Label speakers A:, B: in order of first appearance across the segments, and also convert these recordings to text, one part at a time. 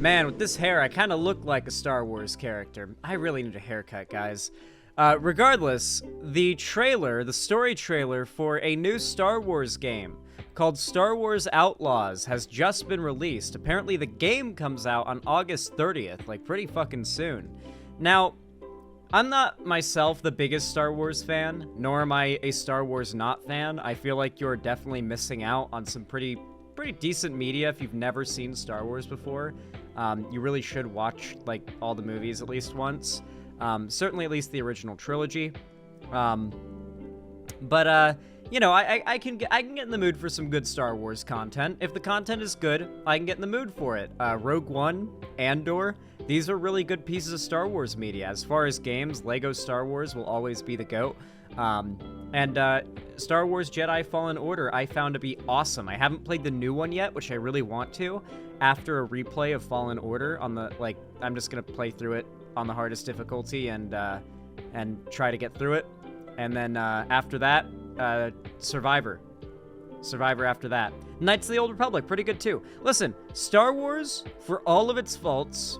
A: Man, with this hair, I kind of look like a Star Wars character. I really need a haircut, guys. Regardless, the story trailer for a new Star Wars game called Star Wars Outlaws has just been released. Apparently, the game comes out on August 30th, like pretty fucking soon. Now, I'm not myself the biggest Star Wars fan, nor am I a Star Wars not fan. I feel like you're definitely missing out on some pretty decent media if you've never seen Star Wars before. You really should watch, like, all the movies at least once. Certainly at least the original trilogy. You know, I can get in the mood for some good Star Wars content. If the content is good, I can get in the mood for it. Rogue One, Andor, these are really good pieces of Star Wars media. As far as games, Lego Star Wars will always be the GOAT. Star Wars Jedi Fallen Order I found to be awesome. I haven't played the new one yet, which I really want to. After a replay of Fallen Order on the, like, I'm just gonna play through it on the hardest difficulty and try to get through it. And then after that, Survivor after that. Knights of the Old Republic, pretty good too. Listen, Star Wars, for all of its faults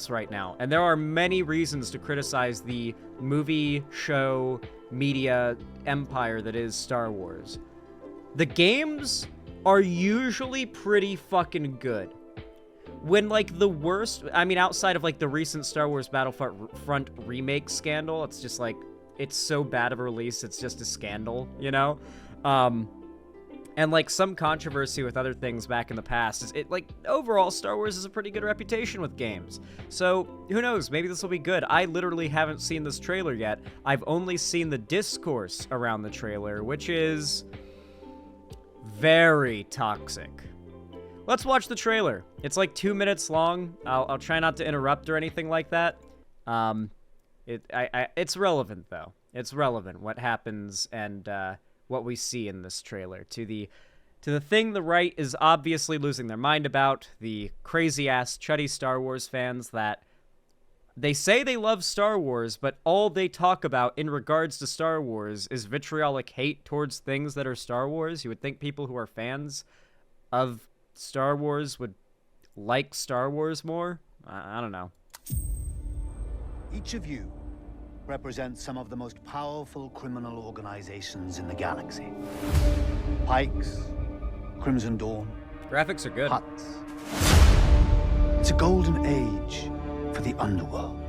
A: right now, and there are many reasons to criticize the movie, show, media empire that is Star Wars. The games are usually pretty fucking good. When, like, the worst, I mean, outside of, like, the recent Star Wars Battlefront remake scandal, it's just, like, it's so bad of a release, it's just a scandal, you know? And, like, some controversy with other things back in the past, like, overall, Star Wars has a pretty good reputation with games. So, who knows, maybe this will be good. I literally haven't seen this trailer yet. I've only seen the discourse around the trailer, which is very toxic. Let's watch the trailer. It's like 2 minutes long. I'll try not to interrupt or anything like that. It's relevant, though. It's relevant what happens and what we see in this trailer to the thing the right is obviously losing their mind about, the crazy-ass chuddy Star Wars fans that they say they love Star Wars, but all they talk about in regards to Star Wars is vitriolic hate towards things that are Star Wars. You would think people who are fans of Star Wars would like Star Wars more? I don't know.
B: Each of you represents some of the most powerful criminal organizations in the galaxy. Pikes, Crimson Dawn.
A: Graphics are good.
B: Huts. It's a golden age for the underworld.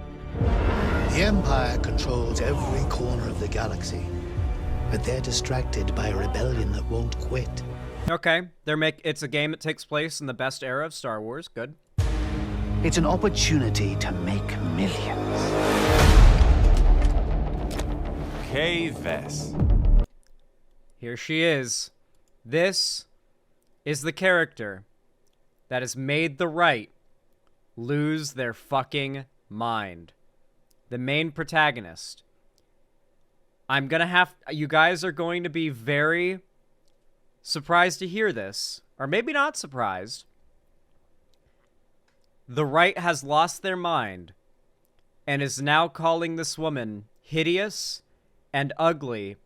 B: The Empire controls every corner of the galaxy, but they're distracted by a rebellion that won't quit.
A: Okay, it's a game that takes place in the best era of Star Wars. Good.
B: It's an opportunity to make millions.
C: Kay Vess.
A: Here she is. This is the character that has made the right lose their fucking mind. The main protagonist. You guys are going to be very surprised to hear this, or maybe not surprised. The right has lost their mind and is now calling this woman hideous and ugly,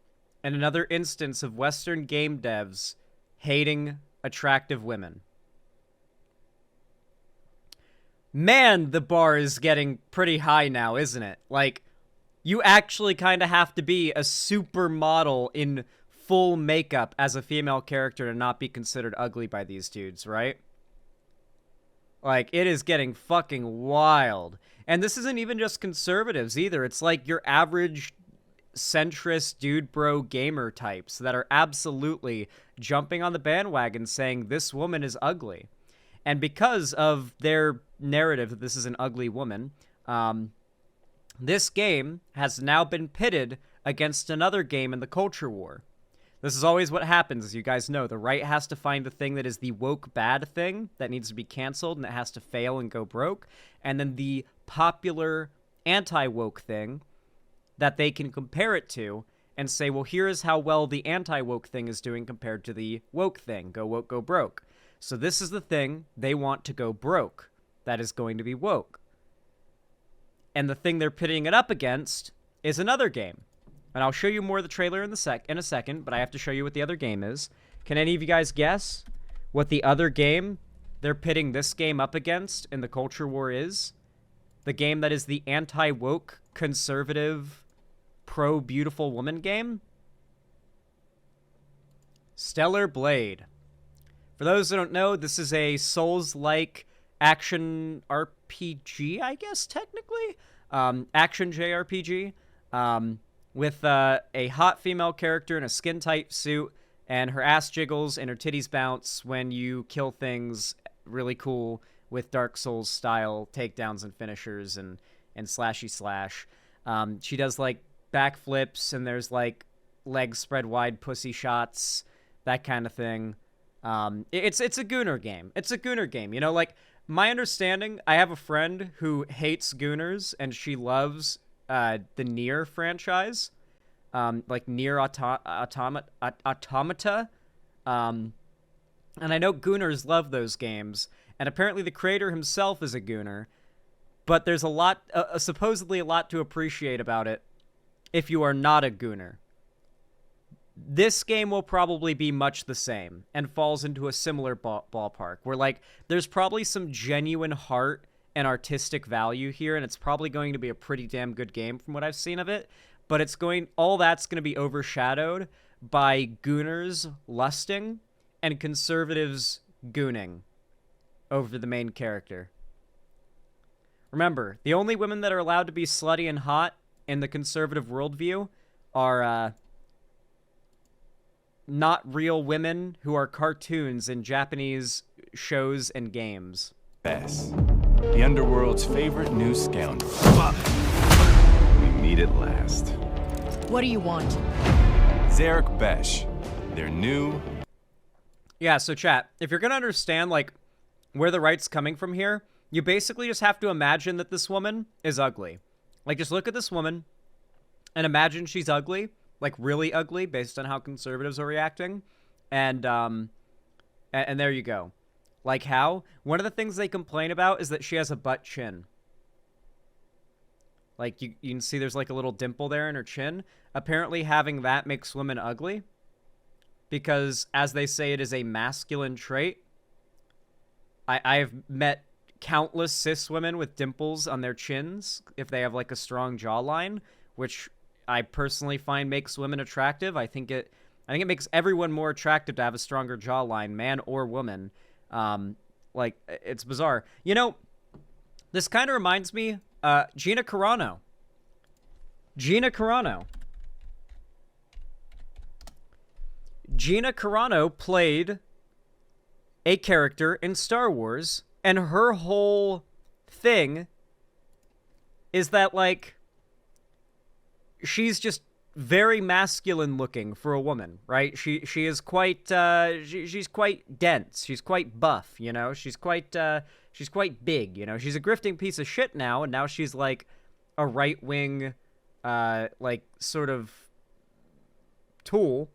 A: and another instance of Western game devs hating attractive women. Man, the bar is getting pretty high now, isn't it? Like, you actually kind of have to be a supermodel in full makeup as a female character to not be considered ugly by these dudes, right? Like, it is getting fucking wild. And this isn't even just conservatives either. It's like your average centrist dude bro gamer types that are absolutely jumping on the bandwagon saying this woman is ugly. And because of their narrative that this is an ugly woman, this game has now been pitted against another game in the culture war. This is always what happens, as you guys know. The right has to find the thing that is the woke bad thing that needs to be canceled and it has to fail and go broke. And then the popular anti-woke thing that they can compare it to and say, well, here is how well the anti-woke thing is doing compared to the woke thing. Go woke, go broke. So this is the thing they want to go broke. That is going to be woke. And the thing they're pitting it up against is another game. And I'll show you more of the trailer in a second, but I have to show you what the other game is. Can any of you guys guess what the other game they're pitting this game up against in the culture war is the game that is the anti-woke, conservative, pro-beautiful woman game. Stellar Blade. For those who don't know, this is a Souls-like action RPG, I guess, technically? Action JRPG. With a hot female character in a skin-tight suit, and her ass jiggles and her titties bounce when you kill things really cool with Dark Souls-style takedowns and finishers and slashy slash. She does, like, backflips, and there's, like, legs spread wide pussy shots, that kind of thing. It's a Gooner game. It's a Gooner game. You know, like, my understanding, I have a friend who hates Gooners, and she loves the Nier franchise, like Nier Automata. And I know Gooners love those games, and apparently the creator himself is a Gooner, but there's a lot, supposedly a lot to appreciate about it if you are not a Gooner. This game will probably be much the same and falls into a similar ballpark where, like, there's probably some genuine heart and artistic value here, and it's probably going to be a pretty damn good game from what I've seen of it, but all that's going to be overshadowed by Gooners lusting and conservatives gooning over the main character. Remember, the only women that are allowed to be slutty and hot in the conservative worldview are, not real women who are cartoons in Japanese shows and games.
C: Bess, the underworld's favorite new scoundrel. We meet at last.
D: What do you want?
C: Zarek Besh, their new...
A: Yeah, so chat, if you're gonna understand, like, where the right's coming from here, you basically just have to imagine that this woman is ugly. Like, just look at this woman and imagine she's ugly, like really ugly based on how conservatives are reacting. And there you go. Like how? One of the things they complain about is that she has a butt chin. Like, you can see there's like a little dimple there in her chin. Apparently having that makes women ugly. Because, as they say, it is a masculine trait. I've met countless cis women with dimples on their chins if they have like a strong jawline, which I personally find makes women attractive. I think it makes everyone more attractive to have a stronger jawline, man or woman. Like, it's bizarre. You know, this kind of reminds me, Gina Carano. Gina Carano played a character in Star Wars, and her whole thing is that, like, she's just very masculine looking for a woman, right? She is quite she's quite dense. She's quite buff, you know. She's quite big, you know. She's a grifting piece of shit now, and now she's like a right-wing like sort of tool.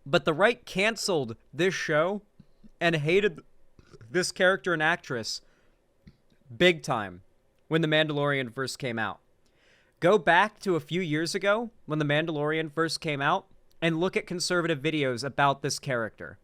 A: But the right canceled this show and hated this character and actress big time when The Mandalorian first came out. Go back to a few years ago when The Mandalorian first came out and look at conservative videos about this character.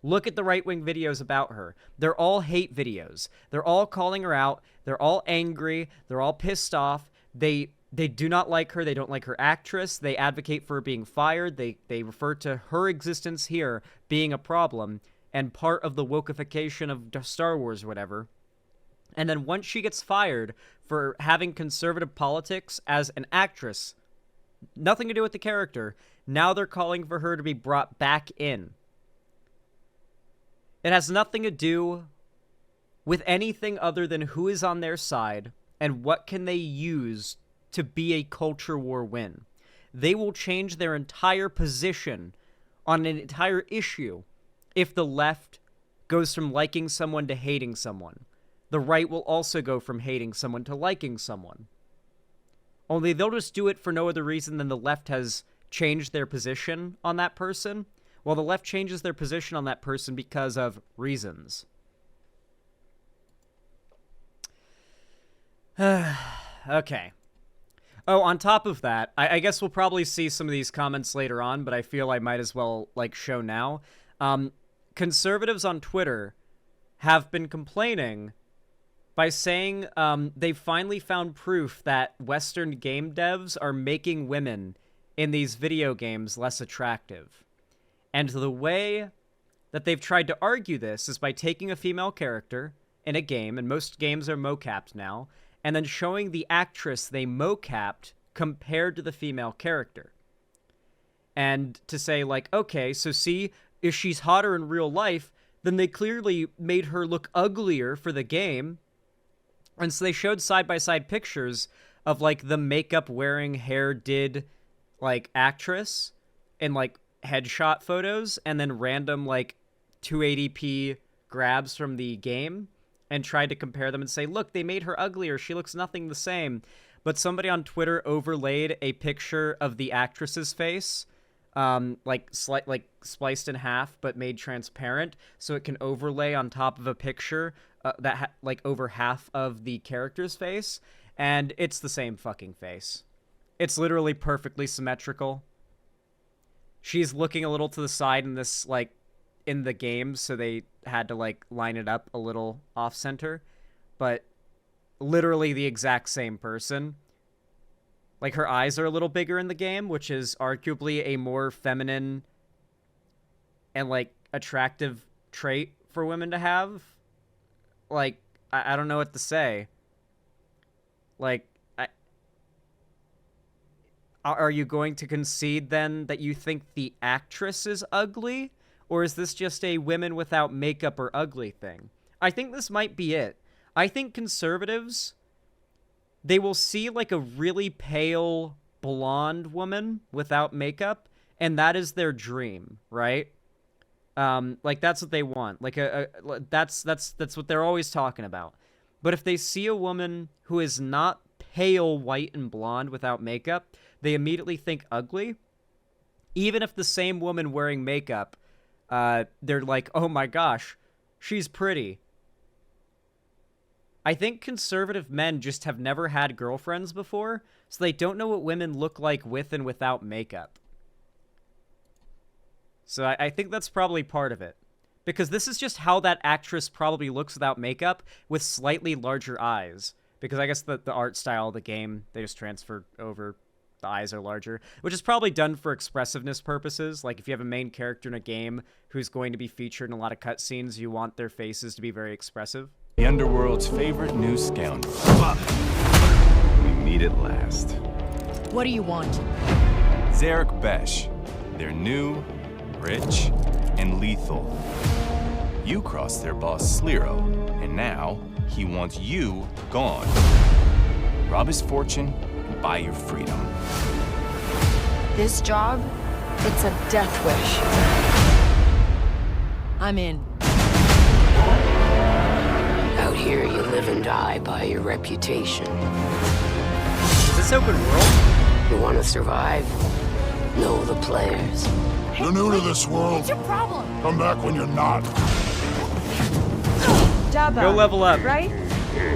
A: Look at the right-wing videos about her. They're all hate videos. They're all calling her out. They're all angry. They're all pissed off. They do not like her. They don't like her actress. They advocate for her being fired. They refer to her existence here being a problem and part of the wokeification of Star Wars or whatever. And then once she gets fired for having conservative politics as an actress, nothing to do with the character, now they're calling for her to be brought back in. It has nothing to do with anything other than who is on their side and what can they use to be a culture war win. They will change their entire position on an entire issue if the left goes from liking someone to hating someone. The right will also go from hating someone to liking someone. Only they'll just do it for no other reason than the left has changed their position on that person, while the left changes their position on that person because of reasons. Okay. Oh, on top of that, I guess we'll probably see some of these comments later on, but I feel I might as well, like, show now. conservatives on Twitter have been complaining by saying they finally found proof that Western game devs are making women in these video games less attractive. And the way that they've tried to argue this is by taking a female character in a game, and most games are mocapped now, and then showing the actress they mocapped compared to the female character. And to say, like, okay, so see, if she's hotter in real life, then they clearly made her look uglier for the game. And so they showed side-by-side pictures of, like, the makeup-wearing, hair-did, like, actress in, like, headshot photos, and then random, like, 280p grabs from the game, and tried to compare them and say, look, they made her uglier, she looks nothing the same. But somebody on Twitter overlaid a picture of the actress's face, like spliced in half but made transparent, so it can overlay on top of a picture that like over half of the character's face, and it's the same fucking face. It's literally perfectly symmetrical. She's looking a little to the side in this, like, in the game, so they had to, like, line it up a little off-center, but literally the exact same person. Like, her eyes are a little bigger in the game, which is arguably a more feminine and, like, attractive trait for women to have. Like, I don't know what to say. Like, are you going to concede, then, that you think the actress is ugly? Or is this just a women without makeup or ugly thing? I think this might be it. I think conservatives, they will see, like, a really pale blonde woman without makeup, and that is their dream, right? Like, that's what they want. Like, that's what they're always talking about. But if they see a woman who is not pale white and blonde without makeup, they immediately think ugly. Even if the same woman wearing makeup, they're like, oh my gosh, she's pretty. I think conservative men just have never had girlfriends before, so they don't know what women look like with and without makeup. So I think that's probably part of it. Because this is just how that actress probably looks without makeup, with slightly larger eyes. Because I guess the art style of the game, they just transfer over, the eyes are larger. Which is probably done for expressiveness purposes. Like, if you have a main character in a game who's going to be featured in a lot of cutscenes, you want their faces to be very expressive.
C: The underworld's favorite new scoundrel. We meet at last.
D: What do you want?
C: Zarek Besh. They're new, rich, and lethal. You crossed their boss Sliro, and now he wants you gone. Rob his fortune and buy your freedom.
D: This job, it's a death wish. I'm in.
E: Out here, you live and die by your reputation.
A: Is this open world?
E: You want to survive? Know the players.
F: You're new to this world.
D: What's your problem?
F: Come back when you're not.
G: Daba,
A: Go level up.
G: right?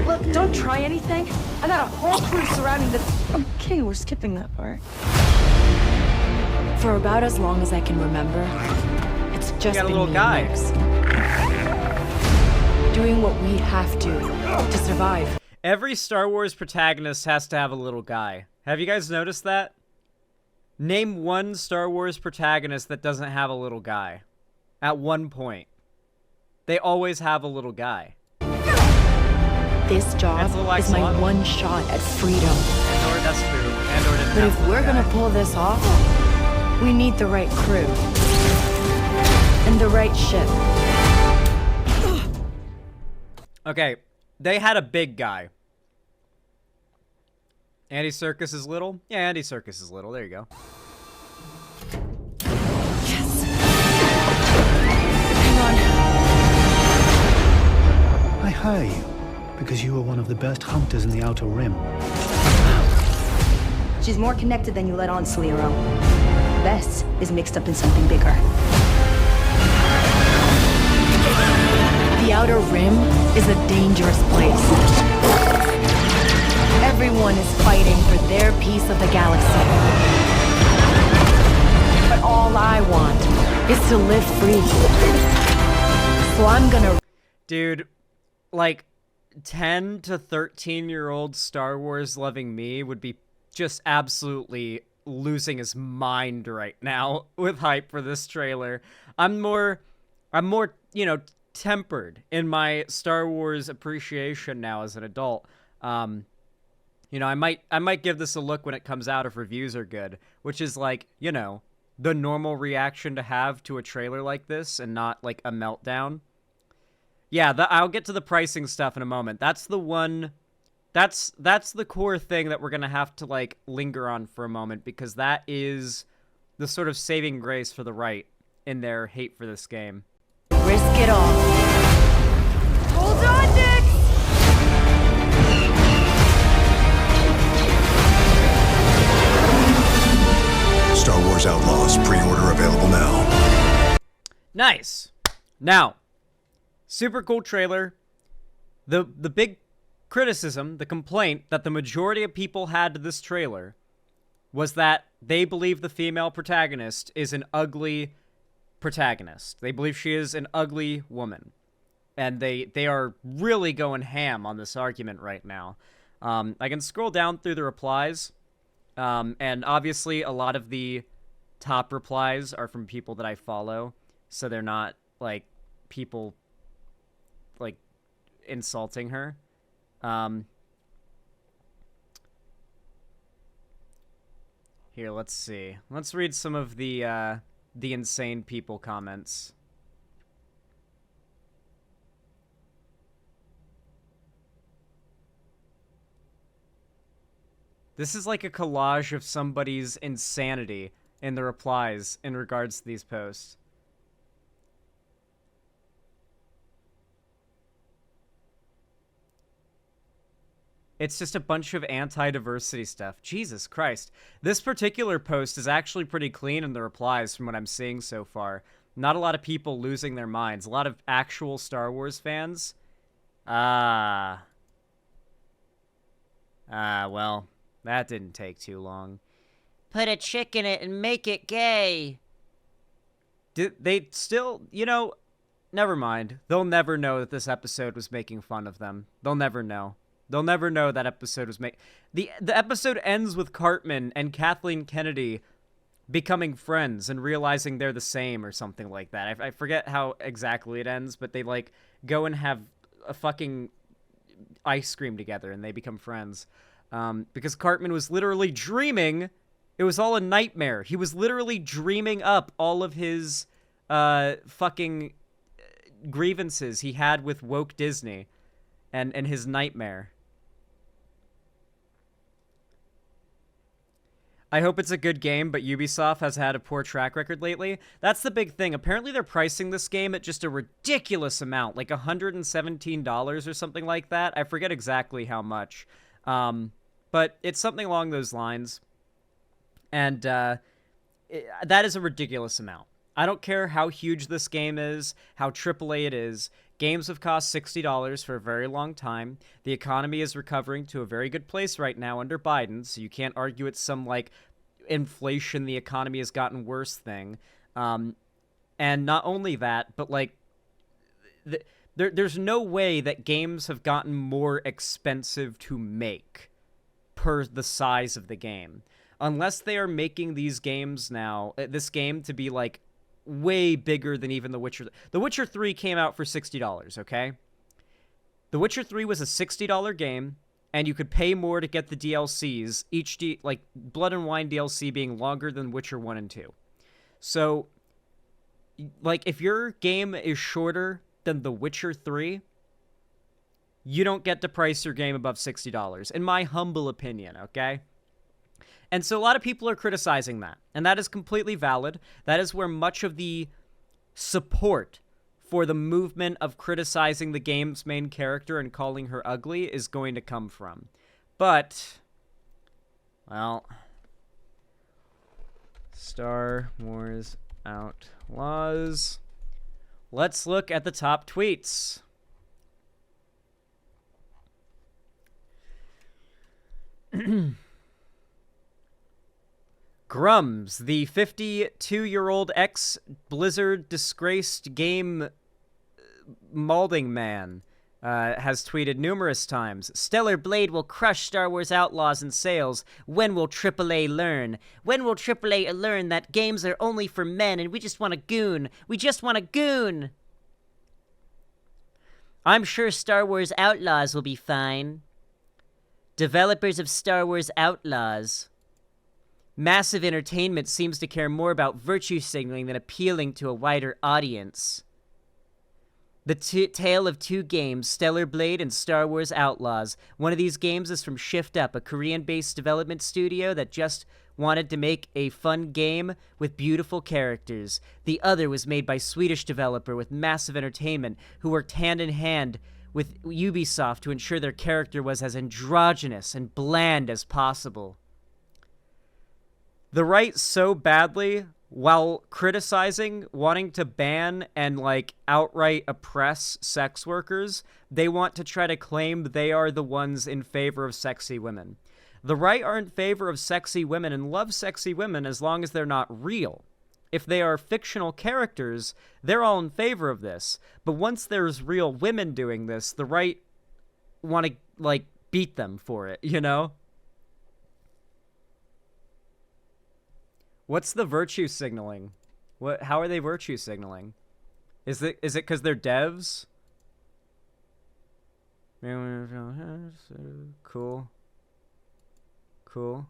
G: Look, don't try anything. I got a whole crew surrounding the... Okay, we're skipping that part.
D: For about as long as I can remember, it's just
A: got a
D: been
A: little
D: me
A: guy.
D: and Nix. Doing what we have to survive.
A: Every Star Wars protagonist has to have a little guy. Have you guys noticed that? Name one Star Wars protagonist that doesn't have a little guy. At one point. They always have a little guy.
D: This job
A: That's a little
D: is my
A: axolotl.
D: one shot at freedom.
A: Andor, that's true. Andor didn't
D: But
A: have
D: if
A: a little
D: we're
A: guy.
D: gonna pull this off, we need the right crew. And the right ship.
A: Okay, they had a big guy. Andy Serkis is little? Yeah, Andy Serkis is little. There you go.
D: Hang on.
B: I hire you because you are one of the best hunters in the Outer Rim.
G: She's more connected than you let on, Sliro. Bess is mixed up in something bigger.
D: The Outer Rim is a dangerous place. Everyone is fighting for their piece of the galaxy. But all I want is to live free. So I'm gonna...
A: Dude, like, 10 to 13-year-old Star Wars loving me would be just absolutely losing his mind right now with hype for this trailer. I'm more, you know, tempered in my Star Wars appreciation now as an adult. You know, I might give this a look when it comes out if reviews are good, which is like, you know, the normal reaction to have to a trailer like this and not like a meltdown. Yeah, I'll get to the pricing stuff in a moment. That's the one, that's the core thing that we're going to have to like linger on for a moment, because that is the sort of saving grace for the right in their hate for this game.
D: risk it all. Hold on, Nick!
F: Star Wars Outlaws, pre-order available now.
A: Nice. Now, super cool trailer. The big criticism, the complaint that the majority of people had to this trailer was that they believe the female protagonist is an ugly protagonist. They believe she is an ugly woman. And they are really going ham on this argument right now. I can scroll down through the replies. And obviously a lot of the top replies are from people that I follow. So they're not, like, people, like, insulting her. Here, let's see. Let's read some of the insane people comments. This is like a collage of somebody's insanity in the replies in regards to these posts. It's just a bunch of anti-diversity stuff. Jesus Christ. This particular post is actually pretty clean in the replies from what I'm seeing so far. Not a lot of people losing their minds. A lot of actual Star Wars fans. Well, that didn't take too long. Put a chick in it and make it gay. Did they still, you know, never mind. They'll never know that this episode was making fun of them. They'll never know. They'll never know that episode was the episode ends with Cartman and Kathleen Kennedy becoming friends and realizing they're the same or something like that. I forget how exactly it ends, but they, like, go and have a fucking ice cream together and they become friends. Because Cartman was literally dreaming. It was all a nightmare. He was literally dreaming up all of his fucking grievances he had with woke Disney and his nightmare. I hope it's a good game, but Ubisoft has had a poor track record lately. That's the big thing. Apparently they're pricing this game at just a ridiculous amount, like $117 or something like that. I forget exactly how much. But it's something along those lines. And that is a ridiculous amount. I don't care how huge this game is, how AAA it is. Games have cost $60 for a very long time. The economy is recovering to a very good place right now under Biden, so you can't argue it's some, like, inflation, the economy has gotten worse thing. And not only that, but, like, there's no way that games have gotten more expensive to make per the size of the game. Unless they are making these games now, this game to be, like, way bigger than even The Witcher. The Witcher 3 came out for $60, okay? The Witcher 3 was a $60 game, and you could pay more to get the DLCs, each, like, Blood and Wine DLC being longer than Witcher 1 and 2. So, like, if your game is shorter than The Witcher 3, you don't get to price your game above $60, in my humble opinion, okay? And so a lot of people are criticizing that, and that is completely valid. That is where much of the support for the movement of criticizing the game's main character and calling her ugly is going to come from. But, well, Star Wars Outlaws. Let's look at the top tweets. Grums, the 52-year-old ex-Blizzard disgraced game Malding Man has tweeted numerous times, Stellar Blade will crush Star Wars Outlaws in sales. When will AAA learn? When will AAA learn that games are only for men and we just want a goon? We just want a goon! I'm sure Star Wars Outlaws will be fine. Developers of Star Wars Outlaws. Massive Entertainment seems to care more about virtue signaling than appealing to a wider audience. The tale of two games, Stellar Blade and Star Wars Outlaws. One of these games is from Shift Up, a Korean-based development studio that just wanted to make a fun game with beautiful characters. The other was made by Swedish developer with Massive Entertainment, who worked hand-in-hand with Ubisoft to ensure their character was as androgynous and bland as possible. The right so badly, while criticizing, wanting to ban and, like, outright oppress sex workers, they want to try to claim they are the ones in favor of sexy women. The right are in favor of sexy women and love sexy women as long as they're not real. If they are fictional characters, they're all in favor of this. But once there's real women doing this, the right want to, like, beat them for it, you know? What's the virtue signaling? How are they virtue signaling? Is it because they're devs? Cool. Cool.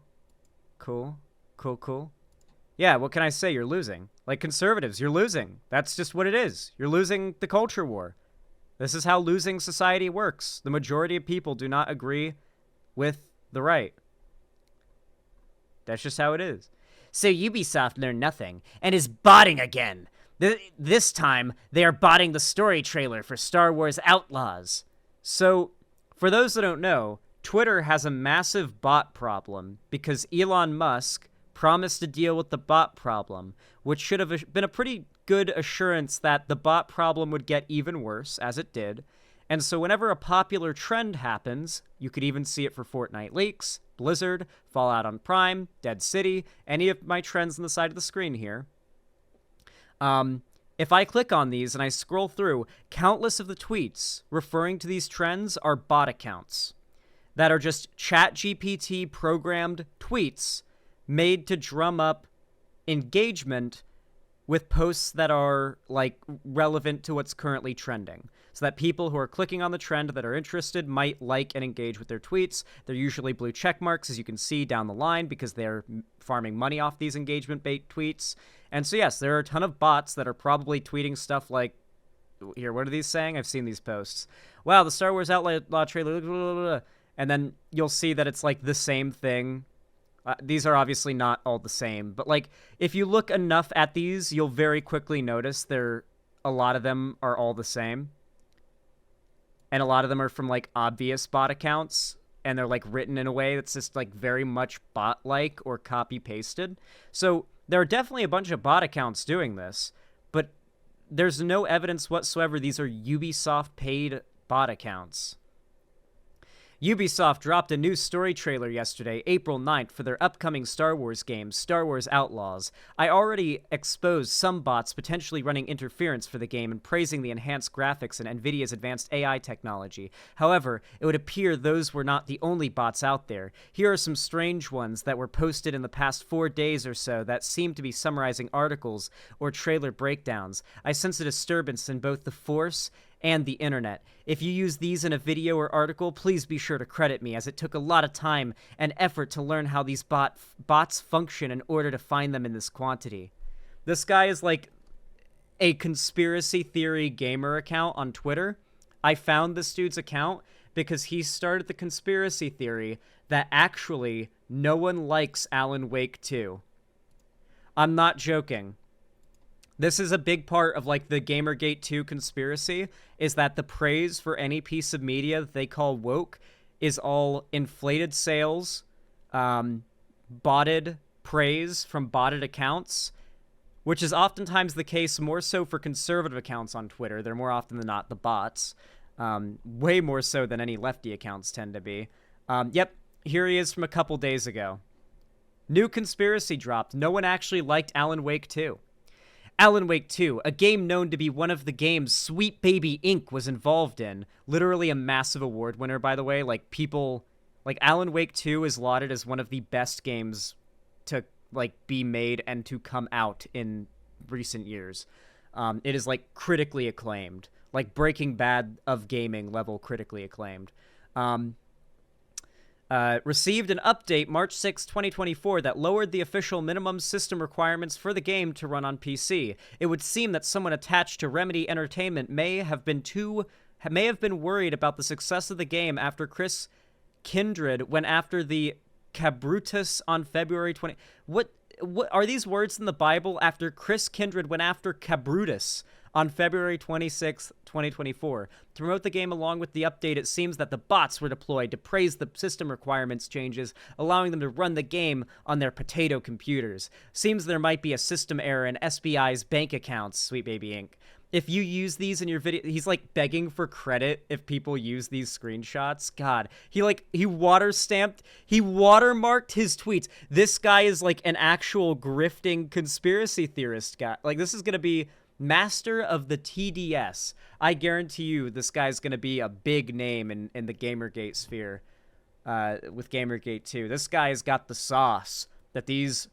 A: Yeah, what can I say? You're losing. Like conservatives, you're losing. That's just what it is. You're losing the culture war. This is how losing society works. The majority of people do not agree with the right. That's just how it is. So Ubisoft learned nothing and is botting again. This time, they are botting the story trailer for Star Wars Outlaws. So, for those that don't know, Twitter has a massive bot problem because Elon Musk promised to deal with the bot problem, which should have been a pretty good assurance that the bot problem would get even worse, as it did. And so whenever a popular trend happens, you could even see it for Fortnite leaks, Blizzard, Fallout on Prime, Dead City, any of my trends on the side of the screen here. If I click on these and I scroll through, countless of the tweets referring to these trends are bot accounts that are just ChatGPT programmed tweets made to drum up engagement with posts that are, like, relevant to what's currently trending. So that people who are clicking on the trend that are interested might like and engage with their tweets. They're usually blue check marks, as you can see down the line, because they're farming money off these engagement-bait tweets. And so, yes, there are a ton of bots that are probably tweeting stuff like, here, what are these saying? I've seen these posts. Wow, the Star Wars Outlaw trailer, blah, blah, blah. And then you'll see that it's, like, the same thing. These are obviously not all the same, but, like, if you look enough at these, you'll very quickly notice a lot of them are all the same. And a lot of them are from, like, obvious bot accounts, and they're, like, written in a way that's just, like, very much bot-like or copy-pasted. So there are definitely a bunch of bot accounts doing this, but there's no evidence whatsoever these are Ubisoft-paid bot accounts. Ubisoft dropped a new story trailer yesterday, April 9th, for their upcoming Star Wars game, Star Wars Outlaws. I already exposed some bots potentially running interference for the game and praising the enhanced graphics and Nvidia's advanced AI technology. However, it would appear those were not the only bots out there. Here are some strange ones that were posted in the past 4 days or so that seem to be summarizing articles or trailer breakdowns. I sense a disturbance in both the Force and the internet. If you use these in a video or article, please be sure to credit me, as it took a lot of time and effort to learn how these bots function in order to find them in this quantity. This guy is like a conspiracy theory gamer account on Twitter. I found this dude's account because he started the conspiracy theory that actually no one likes Alan Wake 2. I'm not joking. This is a big part of, like, the Gamergate 2 conspiracy, is that the praise for any piece of media that they call woke is all inflated sales, botted praise from botted accounts, which is oftentimes the case more so for conservative accounts on Twitter. They're more often than not the bots, way more so than any lefty accounts tend to be. Yep, here he is from a couple days ago. New conspiracy dropped. No one actually liked Alan Wake 2. Alan Wake 2, a game known to be one of the games Sweet Baby Inc. was involved in. Literally a massive award winner, by the way. Like, people... Like, Alan Wake 2 is lauded as one of the best games to, like, be made and to come out in recent years. It is, like, critically acclaimed. Like, Breaking Bad of gaming level critically acclaimed. Received an update March 6, 2024 that lowered the official minimum system requirements for the game to run on PC. It would seem that someone attached to Remedy Entertainment may have been worried about the success of the game after Chris Kindred went after the Cabrutus on February 20... What are these words in the Bible? After Chris Kindred went after Cabrutus on February 26, 2024. To promote the game along with the update, it seems that the bots were deployed to praise the system requirements changes, allowing them to run the game on their potato computers. Seems there might be a system error in SBI's bank accounts, Sweet Baby Inc. If you use these in your video, he's like begging for credit if people use these screenshots. God, he watermarked his tweets. This guy is like an actual grifting conspiracy theorist guy. Like, this is going to be Master of the TDS. I guarantee you this guy's going to be a big name in the Gamergate sphere with Gamergate 2. This guy's got the sauce that these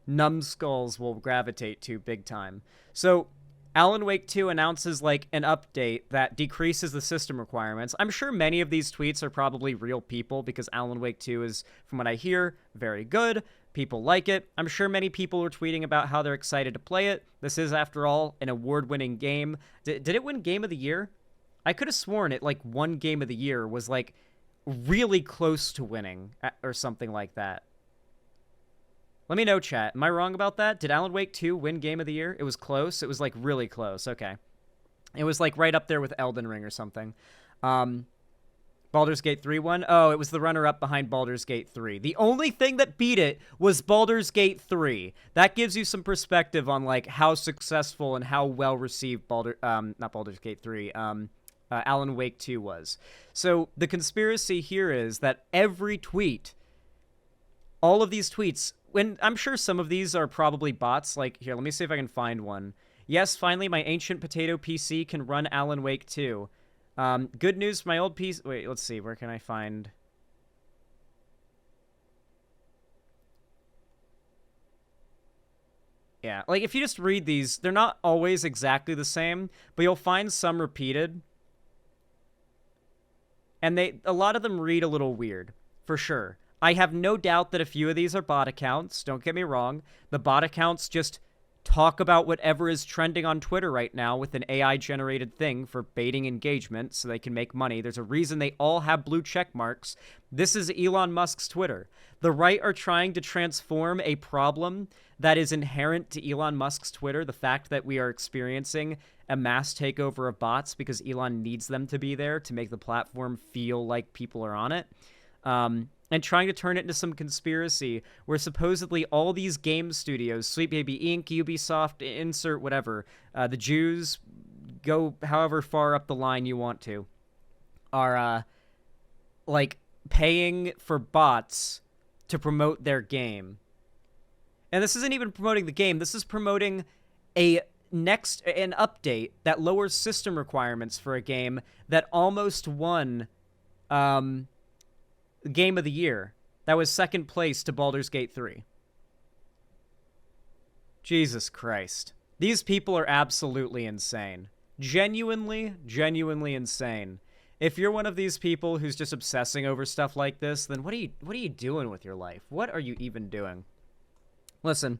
A: numbskulls will gravitate to big time. So Alan Wake 2 announces, like, an update that decreases the system requirements. I'm sure many of these tweets are probably real people because Alan Wake 2 is, from what I hear, very good. People like it. I'm sure many people are tweeting about how they're excited to play it. This is, after all, an award-winning game. Did it win Game of the Year? I could have sworn it, like, won Game of the Year, was, like, really close to winning or something like that. Let me know, chat. Am I wrong about that? Did Alan Wake 2 win Game of the Year? It was close. It was, like, really close. Okay. It was, like, right up there with Elden Ring or something. Baldur's Gate 3 won? Oh, it was the runner-up behind Baldur's Gate 3. The only thing that beat it was Baldur's Gate 3. That gives you some perspective on, like, how successful and how well-received not Baldur's Gate 3, Alan Wake 2 was. So the conspiracy here is that every tweet, all of these tweets, when I'm sure some of these are probably bots. Like, here, let me see if I can find one. Yes, finally, my ancient potato PC can run Alan Wake 2. Good news for my old PC. Wait, let's see. Where can I find? Yeah, like, if you just read these, they're not always exactly the same, but you'll find some repeated. And a lot of them read a little weird, for sure. I have no doubt that a few of these are bot accounts. Don't get me wrong. The bot accounts just talk about whatever is trending on Twitter right now with an AI-generated thing for baiting engagement so they can make money. There's a reason they all have blue check marks. This is Elon Musk's Twitter. The right are trying to transform a problem that is inherent to Elon Musk's Twitter, the fact that we are experiencing a mass takeover of bots because Elon needs them to be there to make the platform feel like people are on it. And trying to turn it into some conspiracy where supposedly all these game studios, Sweet Baby Inc., Ubisoft, insert whatever, the Jews, go however far up the line you want to, are, like, paying for bots to promote their game. And this isn't even promoting the game. This is promoting an update that lowers system requirements for a game that almost won, Game of the Year. That was second place to Baldur's Gate 3. Jesus Christ. These people are absolutely insane. Genuinely insane. If you're one of these people who's just obsessing over stuff like this, then what are you doing with your life? What are you even doing? Listen,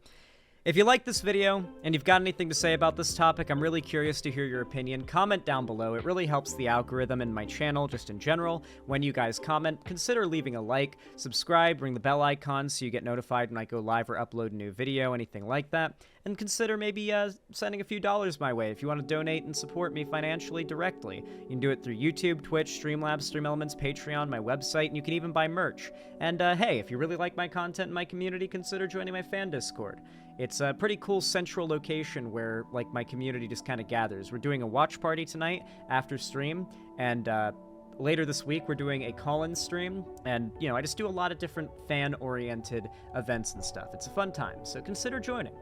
A: if you like this video and you've got anything to say about this topic, I'm really curious to hear your opinion. Comment down below. It really helps the algorithm and my channel just in general. When you guys comment, consider leaving a like, subscribe, ring the bell icon so you get notified when I go live or upload a new video, anything like that. And consider maybe sending a few dollars my way if you want to donate and support me financially directly. You can do it through YouTube, Twitch, Streamlabs, StreamElements, Patreon, my website, and you can even buy merch. And hey, if you really like my content and my community, consider joining my fan Discord. It's a pretty cool central location where, like, my community just kind of gathers. We're doing a watch party tonight after stream, and later this week we're doing a call-in stream, and, you know, I just do a lot of different fan-oriented events and stuff. It's a fun time, so consider joining.